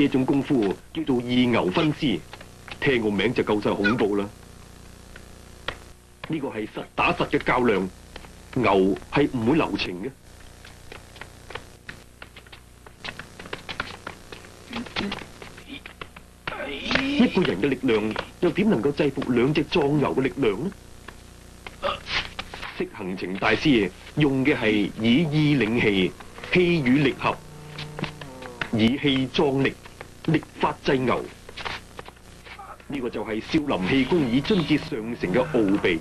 呢一種功夫叫做二牛分屍，聽個名就夠晒恐怖啦。呢個係實打實嘅較量，牛係唔會留情嘅。一個人嘅力量又點能夠制服兩隻壯牛嘅力量呢？釋行程大師用嘅係以意領氣，氣與力合，以氣壯力，力發制牛。呢個就係少林氣功以津節上乘嘅奧秘。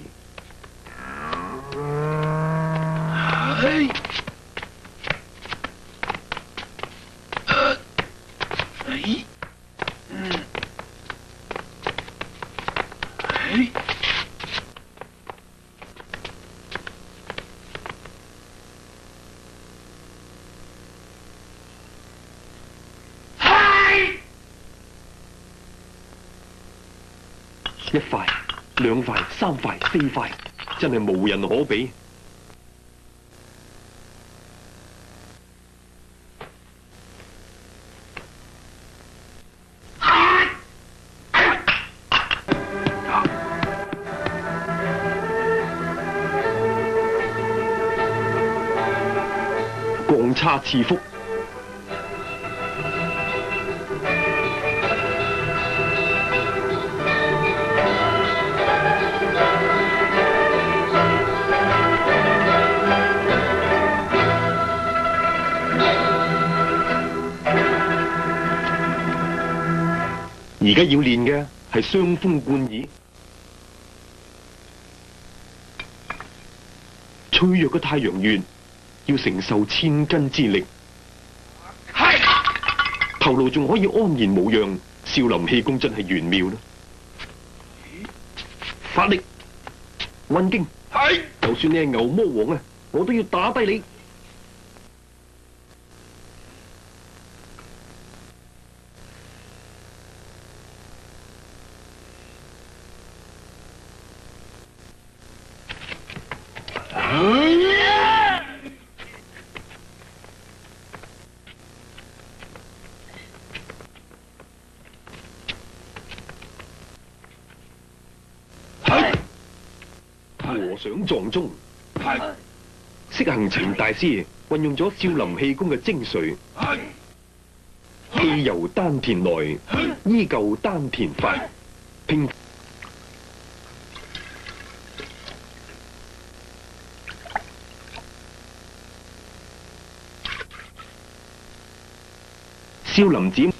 一塊、兩塊、三塊、四塊，真係無人可比。降叉刺腹。而家要練嘅係雙風貫耳，脆弱嘅太陽穴要承受千斤之力，頭顱仲可以安然無恙，少林氣功真係玄妙啦！發力，運勁，就算你係牛魔王啊，我都要打低你！和尚撞鐘，釋行程大師運用咗少林氣功嘅精髓，氣由丹田來，依舊丹田發，拼少林寺。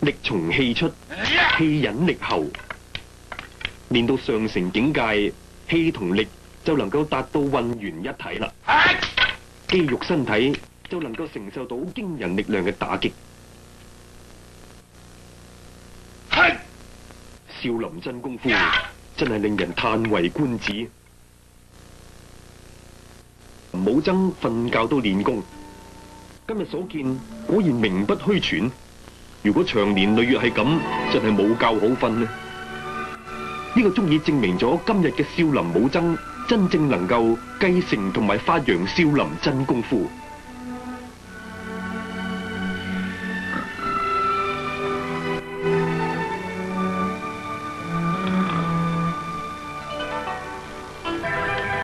力從氣出，氣引力後，練到上乘境界，氣同力就能夠達到混元一體啦。肌肉身體就能夠承受到驚人力量嘅打擊。少林真功夫真係令人嘆為觀止。武僧瞓覺都練功，今日所見果然名不虛傳。如果長年累月係咁，真係冇覺好瞓呢。呢個足以證明咗今日嘅少林武僧真正能夠繼承同埋發揚少林真功夫。